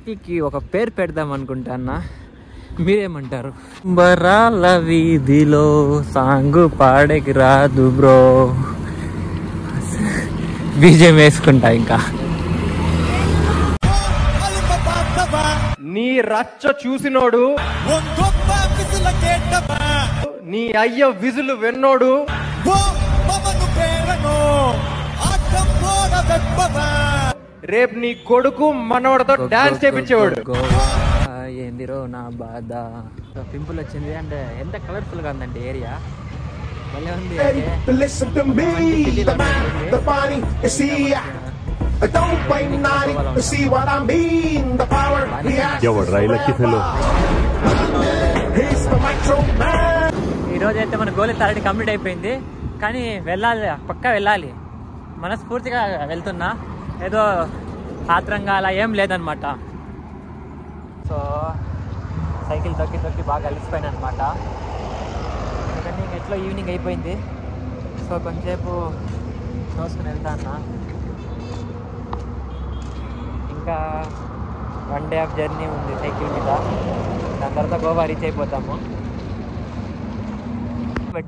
సైకిల్కి ఒక పేరు పెడదాం అనుకుంటానా, మీరేమంటారు? బరాల వీధిలో సాంగు పాడేకి రాదు బ్రో, బీజం వేసుకుంటా. ఇంకా నీ రచ్చ చూసినోడు, నీ అయ్య విజులు విన్నోడు, రేపు నీ కొడుకు మనవడతో డాన్స్ చేపించేవాడు. ఏందిరో నా బాధ. పింపుల్ వచ్చింది అంటే ఎంత కలర్ఫుల్ గా ఉందండి ఏరియా, భలే ఉంది. ఈరోజు అయితే మన గోల్ అయితే ఆల్రెడీ కంప్లీట్ అయిపోయింది, కానీ వెళ్ళాలి, పక్కా వెళ్ళాలి. మనస్ఫూర్తిగా వెళ్తున్నా, ఏదో ఆత్రంగా అలా ఏం లేదనమాట. సో సైకిల్ తొక్కి తొక్కి బాగా అలిసిపోయాను అనమాట. కానీ ఎట్లా ఈవినింగ్ అయిపోయింది, సో కొంచెంసేపు చూసుకుని వెళ్తా అన్నా. ఇంకా 1 డే ఆఫ్ జర్నీ ఉంది సైకిల్ మీద, దాని తర్వాత గోవా రీచ్ అయిపోతాము.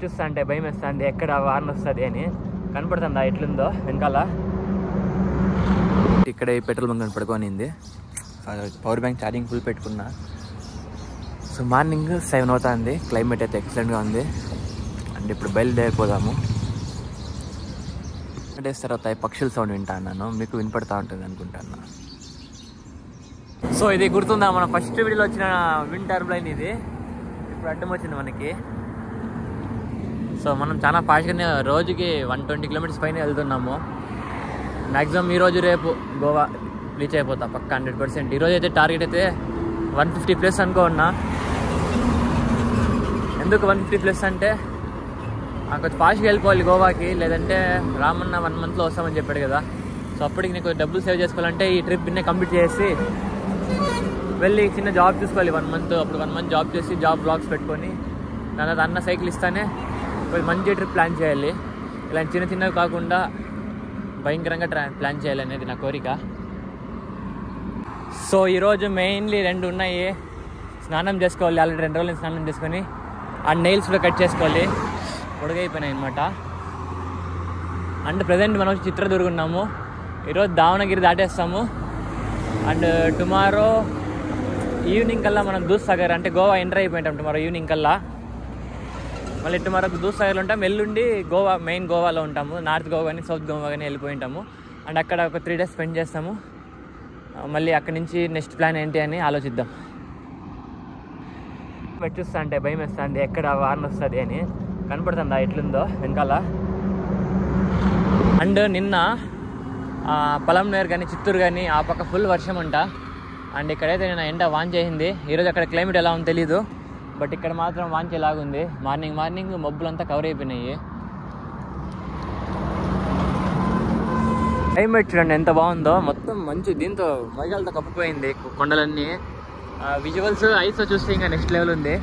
చూస్తా అంటే భయం వేస్తుంది, ఎక్కడ వార్న్ వస్తుంది అని. కనపడుతుందా ఎట్లుందో వెనకాల. ఇక్కడ పెట్రోల్ బంక్ పడుకోనింది, పవర్ బ్యాంక్ ఛార్జింగ్ ఫుల్ పెట్టుకున్నా. సో మార్నింగ్ 7 అవుతుంది, క్లైమేట్ అయితే ఎక్సలెంట్గా ఉంది. అండ్ ఇప్పుడు బయలుదేరిపోదాము. డేస్ తర్వాత పక్షుల సౌండ్ వింటా అన్నాను, మీకు వినపడతా ఉంటుంది అనుకుంటాను. సో ఇది గుర్తుందా, మన ఫస్ట్ వీడియోలో వచ్చిన విండ్ టర్బైన్ ఇది. ఇప్పుడు అడ్డం వచ్చింది మనకి. సో మనం చాలా ఫాస్ట్గానే రోజుకి 120 కిలోమీటర్స్ పైన వెళ్తున్నాము. మ్యాక్సిమం ఈరోజు రేపు గోవా రీచ్ అయిపోతా పక్క 100%. ఈరోజు అయితే టార్గెట్ అయితే 150+ అనుకున్నా. ఎందుకు 150+ అంటే కొంచెం ఫాస్ట్గా వెళ్ళిపోవాలి గోవాకి, లేదంటే రామన్న 1 మంత్లో వస్తామని చెప్పాడు కదా. సో అప్పటికి నీకు డబ్బులు సేవ్ చేసుకోవాలంటే ఈ ట్రిప్ ఇన్నే కంప్లీట్ చేసి వెళ్ళి చిన్న జాబ్ చూసుకోవాలి 1 మంత్. అప్పుడు 1 మంత్ జాబ్ చేసి జాబ్ బ్లాగ్స్ పెట్టుకొని దాని తర్వాత అన్న సైకిల్ ఇస్తానే మంచి ట్రిప్ ప్లాన్ చేయాలి. ఇలాంటి చిన్న చిన్నవి కాకుండా భయంకరంగా ప్లాన్ చేయాలి అనేది నా కోరిక. సో ఈరోజు మెయిన్లీ 2 ఉన్నాయి. స్నానం చేసుకోవాలి, ఆల్రెడీ 2 రోజులు స్నానం చేసుకొని ఆ నెయిల్స్ కూడా కట్ చేసుకోవాలి, పొడుగైపోయినాయి అనమాట. అండ్ ప్రజెంట్ మనం చిత్రదుర్గం ఉన్నాము. ఈరోజు దావణగిరి దాటేస్తాము. అండ్ టుమారో ఈవినింగ్ కల్లా మనం దూద్సాగర్ అంటే గోవా ఎంటర్ అయిపోయింటాం. టుమారో ఈవినింగ్ కల్లా మళ్ళీ టుమారో దూద్సాగర్లో ఉంటాం. ఎల్లుండి గోవా మెయిన్ గోవాలో ఉంటాము. నార్త్ గోవా కానీ సౌత్ గోవా కానీ వెళ్ళిపోయి ఉంటాము. అండ్ అక్కడ ఒక 3 days స్పెండ్ చేస్తాము. మళ్ళీ అక్కడి నుంచి నెక్స్ట్ ప్లాన్ ఏంటి అని ఆలోచిద్దాం. చూస్తా అంటే భయం వేస్తుంది, ఎక్కడ వార్న్ వస్తుంది అని. కనపడుతుందా ఎట్లుందో వెనకాల. అండ్ నిన్న పలంనేరు కానీ చిత్తూరు కానీ ఆ పక్క ఫుల్ వర్షం అంట. అండ్ ఇక్కడైతే నేను ఎండ వాన్ చేసింది. ఈరోజు అక్కడ క్లైమేట్ ఎలా ఉందో తెలీదు, బట్ ఇక్కడ మాత్రం వాన్ చేలాగుంది. మార్నింగ్ మబ్బులంతా కవర్ అయిపోయినాయి. క్లైమేట్ చూడండి ఎంత బాగుందో, మొత్తం మంచు దీంతో మేఘాలతో కప్పిపోయింది కొండలన్నీ. విజువల్స్ ఐస్తో చూస్తే ఇంకా నెక్స్ట్ లెవెల్ ఉంది.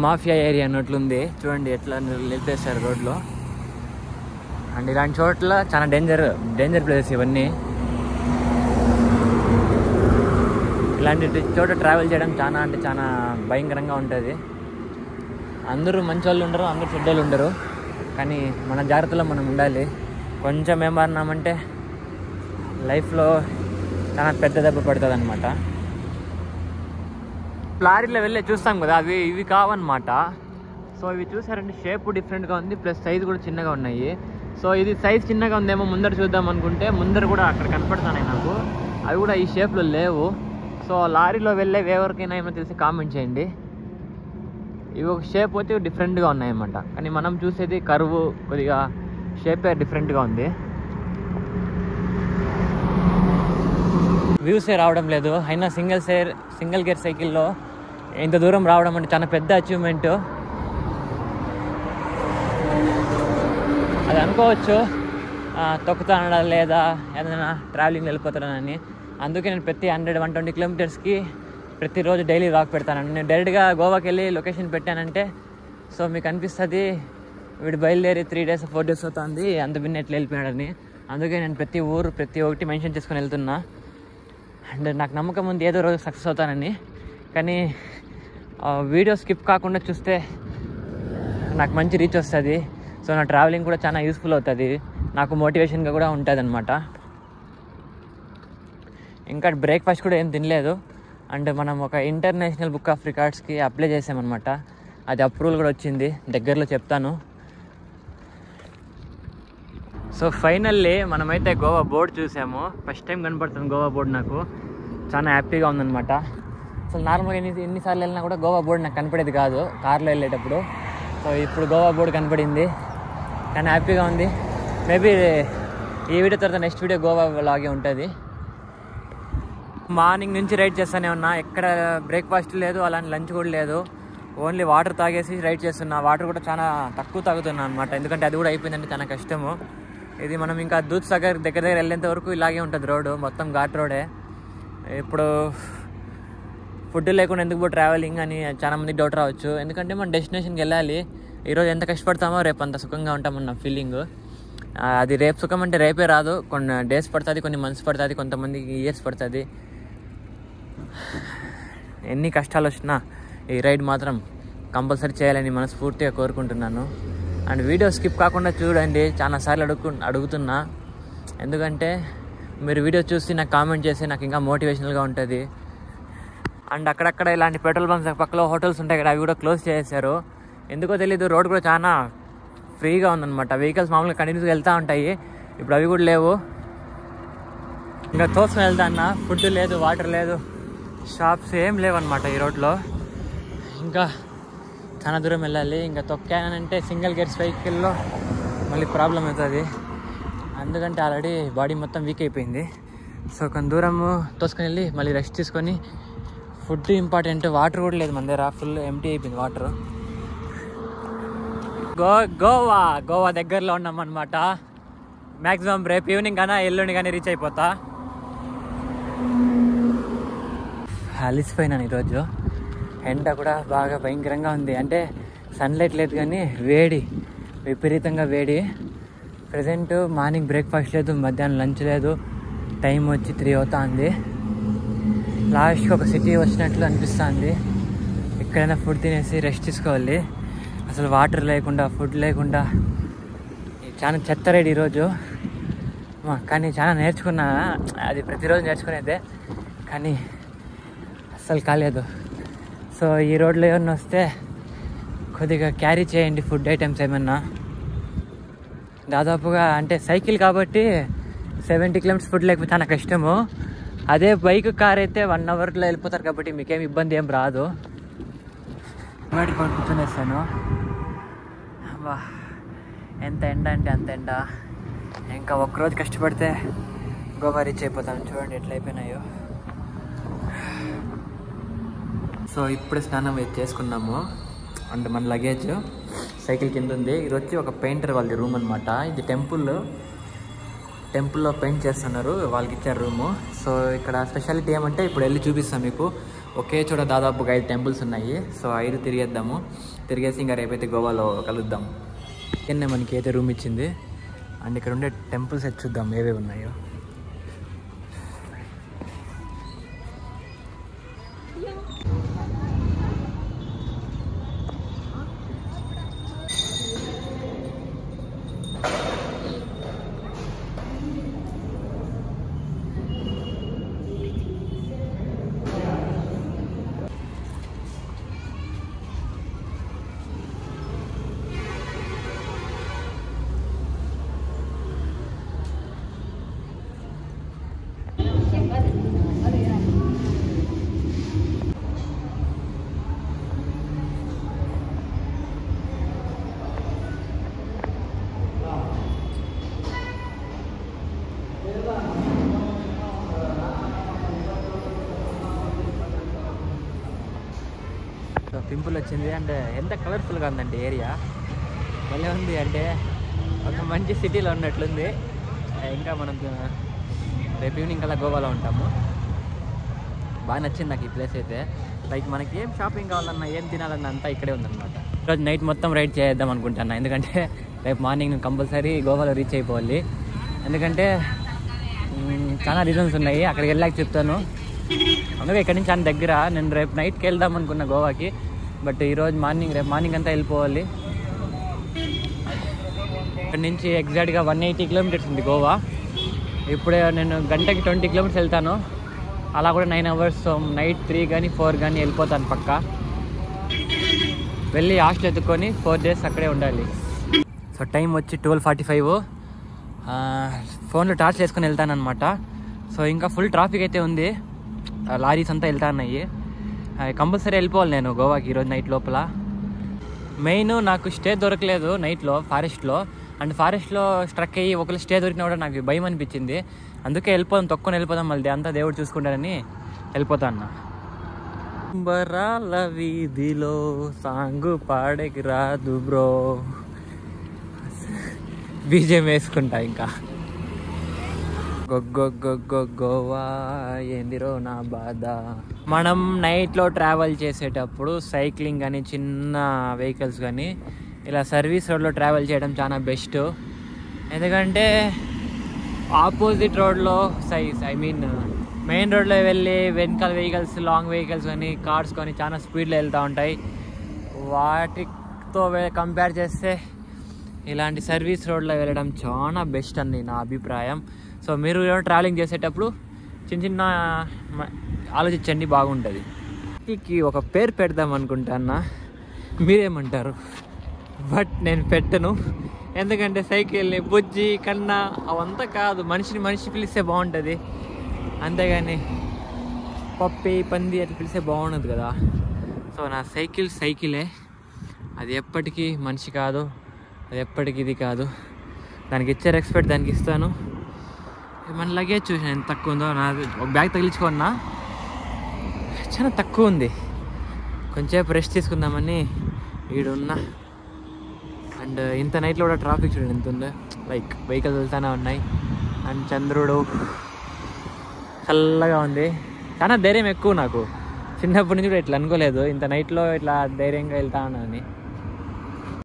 మాఫియా ఏరియా అన్నట్లుంది చూడండి, ఎట్లా నిలిపేశారు రోడ్లో. అండ్ ఇలాంటి చోట్ల చాలా డేంజర్ ప్లేసెస్ ఇవన్నీ. ఇలాంటి చోట ట్రావెల్ చేయడం చాలా అంటే చాలా భయంకరంగా ఉంటుంది. అందరూ మంచి వాళ్ళు ఉండరు, అందరూ చెడ్డోళ్ళు ఉండరు. కానీ మన జాగ్రత్తలో మనం ఉండాలి. కొంచెం ఏమన్నామంటే లైఫ్లో చాలా పెద్ద దెబ్బ పడుతుంది అనమాట. లారీలో వెళ్ళి చూస్తాం కదా, ఇవి కావన్నమాట. సో ఇవి చూసారంటే షేప్ డిఫరెంట్గా ఉంది, ప్లస్ సైజు కూడా చిన్నగా ఉన్నాయి. సో ఇది సైజ్ చిన్నగా ఉందేమో ముందర చూద్దాం అనుకుంటే ముందర కూడా అక్కడ కనపడుతున్నాయి నాకు, అవి కూడా ఈ షేప్లో లేవు. సో లారీలో వెళ్ళే ఎవరికైనా ఏమో తెలిసి కామెంట్ చేయండి. ఇవి ఒక షేప్ వచ్చి డిఫరెంట్గా ఉన్నాయన్నమాట. కానీ మనం చూసేది కర్వ్ కొద్దిగా షేపే డిఫరెంట్గా ఉంది. వ్యూసే రావడం లేదు. అయినా సింగిల్ గేర్ సైకిల్లో ఇంత దూరం రావడం అంటే చాలా పెద్ద అచీవ్మెంట్. అది అనుకోవచ్చు తొక్కుతానా లేదా ఏదైనా ట్రావెలింగ్ వెళ్ళిపోతానని. అందుకే నేను ప్రతి 100-120 కిలోమీటర్స్కి ప్రతిరోజు డైలీ వాక్ పెడతానండి. నేను డైరెక్ట్గా గోవాకి వెళ్ళి లొకేషన్ పెట్టానంటే సో మీకు అనిపిస్తుంది వీడు బయలుదేరి 3 days 4 days అవుతుంది అంత బిన్న ఎట్లా వెళ్ళిపోయాడని. అందుకే నేను ప్రతి ఊరు ప్రతి ఒక్కటి మెన్షన్ చేసుకొని వెళ్తున్నా. అండ్ నాకు నమ్మకం ఉంది ఏదో రోజు సక్సెస్ అవుతానని. కానీ వీడియో స్కిప్ కాకుండా చూస్తే నాకు మంచి రీచ్ వస్తుంది. సో నా ట్రావెలింగ్ కూడా చాలా యూస్ఫుల్ అవుతుంది, నాకు మోటివేషన్గా కూడా ఉంటుంది అనమాట. ఇంకా బ్రేక్ఫాస్ట్ కూడా ఏం తినలేదు. అండ్ మనం ఒక ఇంటర్నేషనల్ బుక్ ఆఫ్ రికార్డ్స్కి అప్లై చేసామన్నమాట. అది అప్రూవల్ కూడా వచ్చింది, దగ్గరలో చెప్తాను. సో ఫైనల్లీ మనమైతే గోవా బోర్డ్ చూసాము. ఫస్ట్ టైం కనపడుతుంది గోవా బోర్డ్, నాకు చాలా హ్యాపీగా ఉందన్నమాట. అసలు నార్మల్గా ఎన్నిసార్లు వెళ్ళినా కూడా గోవా బోర్డ్ నాకు కనపడేది కాదు కార్లో వెళ్ళేటప్పుడు. సో ఇప్పుడు గోవా బోర్డ్ కనపడింది, కానీ హ్యాపీగా ఉంది. మేబీ ఈ వీడియో తర్వాత నెక్స్ట్ వీడియో గోవా లాగే ఉంటుంది. మార్నింగ్ నుంచి రైడ్ చేస్తూనే ఉన్నా, ఎక్కడ బ్రేక్ఫాస్ట్ లేదు, అలాంటి లంచ్ కూడా లేదు. ఓన్లీ వాటర్ తాగేసి రైడ్ చేస్తున్నా. వాటర్ కూడా చాలా తక్కువ తాగుతున్నా అనమాట, ఎందుకంటే అది కూడా అయిపోయిందంటే చాలా కష్టము. ఇది మనం ఇంకా దూద్ సాగర్ దగ్గర వెళ్ళేంత వరకు ఇలాగే ఉంటుంది రోడ్డు, మొత్తం ఘాట్ రోడే. ఇప్పుడు ఫుడ్ లేకుండా ఎందుకు ట్రావెలింగ్ అని చాలా మందికి డౌట్ రావచ్చు, ఎందుకంటే మనం డెస్టినేషన్కి వెళ్ళాలి. ఈరోజు ఎంత కష్టపడతామో రేపు అంత సుఖంగా ఉంటామన్న ఫీలింగ్. అది రేపు సుఖం అంటే రేపే రాదు, కొన్ని డేస్ పడుతుంది, కొన్ని మంత్స్ పడుతుంది, కొంతమందికి ఇయర్స్ పడుతుంది. ఎన్ని కష్టాలు వచ్చినా ఈ రైడ్ మాత్రం కంపల్సరీ చేయాలని మనస్ఫూర్తిగా కోరుకుంటున్నాను. అండ్ వీడియో స్కిప్ కాకుండా చూడండి, చాలాసార్లు అడుగుతున్నా, ఎందుకంటే మీరు వీడియో చూసి నాకు కామెంట్ చేసి నాకు ఇంకా మోటివేషనల్గా ఉంటుంది. అండ్ అక్కడక్కడ ఇలాంటి పెట్రోల్ బంక్స్ పక్కలో హోటల్స్ ఉంటాయి కదా, అవి కూడా క్లోజ్ చేశారు. ఎందుకో తెలీదు, రోడ్ కూడా చాలా ఫ్రీగా ఉందన్నమాట. వెహికల్స్ మామూలుగా కంటిన్యూస్గా వెళ్తూ ఉంటాయి, ఇప్పుడు అవి కూడా లేవు. ఇంకా తోసుకొని వెళ్తా అన్న, ఫుడ్ లేదు, వాటర్ లేదు, షాప్స్ ఏం లేవన్నమాట ఈ రోడ్లో. ఇంకా చాలా దూరం వెళ్ళాలి. ఇంకా తొక్కానంటే సింగిల్ గేర్స్ వెహికల్లో మళ్ళీ ప్రాబ్లం అవుతుంది, ఎందుకంటే ఆల్రెడీ బాడీ మొత్తం వీక్ అయిపోయింది. సో కొంత దూరము తోసుకొని వెళ్ళి మళ్ళీ రెస్ట్ తీసుకొని, ఫుడ్ ఇంపార్టెంట్, వాటర్ కూడా లేదు మన దగ్గర, ఫుల్ ఎంటీ అయిపోయింది వాటర్. గోవా దగ్గరలో ఉన్నాం అనమాట. మ్యాక్సిమం రేపు ఈవినింగ్ కానీ ఎల్లుండి కానీ రీచ్ అయిపోతా. అలిసిపోయినాను ఈరోజు, ఎండ కూడా బాగా భయంకరంగా ఉంది. అంటే సన్లైట్ లేదు కానీ వేడి, విపరీతంగా వేడి. ప్రజెంట్ మార్నింగ్ బ్రేక్ఫాస్ట్ లేదు, మధ్యాహ్నం లంచ్ లేదు, టైం వచ్చి 3 అవుతుంది. లాస్ట్కి ఒక సిటీ వచ్చినట్లు అనిపిస్తుంది. ఎక్కడైనా ఫుడ్ తినేసి రెస్ట్ తీసుకోవాలి. అసలు వాటర్ లేకుండా, ఫుడ్ లేకుండా చాలా చెత్త రైడ్ ఈరోజు. కానీ చాలా నేర్చుకున్నా, అది ప్రతిరోజు నేర్చుకునేదే, కానీ అస్సలు కాలేదు. సో ఈ రోడ్లో ఏమన్నా వస్తే కొద్దిగా క్యారీ చేయండి ఫుడ్ ఐటమ్స్ ఏమన్నా. దాదాపుగా అంటే సైకిల్ కాబట్టి 70 కిలోమీటర్స్ ఫుడ్ లేకపోతే చాలా కష్టము. అదే బైక్, కార్ అయితే 1 అవర్లో వెళ్ళిపోతారు కాబట్టి మీకేం ఇబ్బంది ఏం రాదు. బయటకు కూర్చొనేస్తాను. అబ్బా ఎంత ఎండ అంటే అంత ఎండ. ఇంకా ఒక్కరోజు కష్టపడితే గోవా రీచ్ అయిపోతాను. చూడండి ఎట్లా అయిపోయినాయో. సో ఇప్పుడు స్నానం చేసుకున్నాము. అంటే మన లగేజ్ సైకిల్ కింద ఉంది. ఇది వచ్చి ఒక పెయింటర్ వాళ్ళది రూమ్ అనమాట. ఇది టెంపుల్లో పెయింట్ చేస్తున్నారు, వాళ్ళకి ఇచ్చారు రూము. సో ఇక్కడ స్పెషాలిటీ ఏమంటే ఇప్పుడు వెళ్ళి చూపిస్తాం మీకు. ఒకే చోట దాదాపుగా 5 టెంపుల్స్ ఉన్నాయి. సో 5 తిరిగేసి ఇంకా రేపైతే గోవాలో కలుద్దాం. కింద మనకి అయితే రూమ్ ఇచ్చింది. అండ్ ఇక్కడ ఉండే టెంపుల్స్ అయితే చూద్దాం ఏవేవి ఉన్నాయో. పింపుల్ వచ్చింది. అండ్ ఎంత కలర్ఫుల్గా ఉందండి ఏరియా, భలే ఉంది. అంటే ఒక మంచి సిటీలో ఉన్నట్లుంది. ఇంకా మనం రేపు ఈవినింగ్ కల్లా గోవాలో ఉంటాము. బాగా నచ్చింది నాకు ఈ ప్లేస్ అయితే. లైక్ మనకి ఏం షాపింగ్ కావాలన్నా, ఏం తినాలన్నా అంతా ఇక్కడే ఉందన్నమాట. ఈరోజు నైట్ మొత్తం రైడ్ చేద్దాం అనుకుంటున్నా, ఎందుకంటే రేపు మార్నింగ్ కంపల్సరీ గోవాలో రీచ్ అయిపోవాలి. ఎందుకంటే చాలా రీజన్స్ ఉన్నాయి, అక్కడికి వెళ్ళాక చెప్తాను. అందుకే ఇక్కడి నుంచి చాలా దగ్గర. నేను రేపు నైట్కి వెళ్దాం అనుకున్నా గోవాకి, బట్ ఈరోజు రేపు మార్నింగ్ అంతా వెళ్ళిపోవాలి. ఇక్కడ నుంచి ఎగ్జాక్ట్గా 180 కిలోమీటర్స్ ఉంది గోవా. ఇప్పుడే నేను గంటకి 20 కిలోమీటర్స్ వెళ్తాను. అలా కూడా 9 అవర్స్. సో నైట్ 3 కానీ 4 కానీ వెళ్ళిపోతాను పక్కా. వెళ్ళి హాస్టల్ ఎత్తుకొని 4 days అక్కడే ఉండాలి. సో టైం వచ్చి 12:45. ఫోన్లో టార్చ్ వేసుకొని వెళ్తాను అనమాట. సో ఇంకా ఫుల్ ట్రాఫిక్ అయితే ఉంది, లారీస్ అంతా వెళ్తా ఉన్నాయి. కంపల్సరీ వెళ్ళిపోవాలి నేను గోవాకి ఈరోజు నైట్ లోపల. మెయిన్ నాకు స్టే దొరకలేదు నైట్లో ఫారెస్ట్లో. అండ్ ఫారెస్ట్లో స్ట్రక్ అయ్యి ఒకళ్ళు స్టే దొరికినా కూడా నాకు భయం అనిపించింది. అందుకే తొక్కుని వెళ్ళిపోదాం, మళ్ళీ అంతా దేవుడు చూసుకుంటారని వెళ్ళిపోతా అన్న. బరాల వీధిలో సాంగు పాడేకి రాదు బ్రో, బీజేం వేసుకుంటా ఇంకా. గోవా ఏందిరో నా బాధ. మనం నైట్లో ట్రావెల్ చేసేటప్పుడు సైక్లింగ్ కానీ చిన్న వెహికల్స్ కానీ ఇలా సర్వీస్ రోడ్లో ట్రావెల్ చేయడం చాలా బెస్ట్. ఎందుకంటే ఆపోజిట్ రోడ్లో మెయిన్ రోడ్లో వెళ్ళి వెనకాల వెహికల్స్, లాంగ్ వెహికల్స్ కానీ కార్స్ కానీ చాలా స్పీడ్లో వెళ్తూ ఉంటాయి. వాటితో కంపేర్ చేస్తే ఇలాంటి సర్వీస్ రోడ్లో వెళ్ళడం చాలా బెస్ట్ అని నా అభిప్రాయం. సో మీరు ట్రావెలింగ్ చేసేటప్పుడు చిన్న ఆలోచించండి, బాగుంటుంది. వీటికి ఒక పేరు పెడదాం అనుకుంటానా, మీరేమంటారు? బట్ నేను పెట్టను. ఎందుకంటే సైకిల్ని బుజ్జి కన్నా అవంతా కాదు, మనిషి పిలిస్తే బాగుంటుంది. అంతేగాని పప్పి పంది అట్లా పిలిస్తే బాగుండదు కదా. సో నా సైకిలే, అది ఎప్పటికీ మనిషి కాదు, అది ఎప్పటికీ ఇది కాదు. దానికి ఇచ్చే రెస్పెక్ట్ దానికి ఇస్తాను. మన లగేజ్ చూసాను ఎంత తక్కువ ఉందో. నాది ఒక బ్యాగ్ తగిలించుకున్నా, చాలా తక్కువ ఉంది. కొంచెంసేపు రెస్ట్ తీసుకుందామని ఈడున్నా. అండ్ ఇంత నైట్లో కూడా ట్రాఫిక్ చూడండి ఎంత ఉందో, లైక్ వెహికల్స్ వెళ్తూనే ఉన్నాయి. అండ్ చంద్రుడు చల్లగా ఉంది. చాలా ధైర్యం ఎక్కువ నాకు. చిన్నప్పటి నుంచి కూడా ఇట్లా అనుకోలేదు, ఇంత నైట్లో ఇట్లా ధైర్యంగా వెళ్తా ఉన్నానని.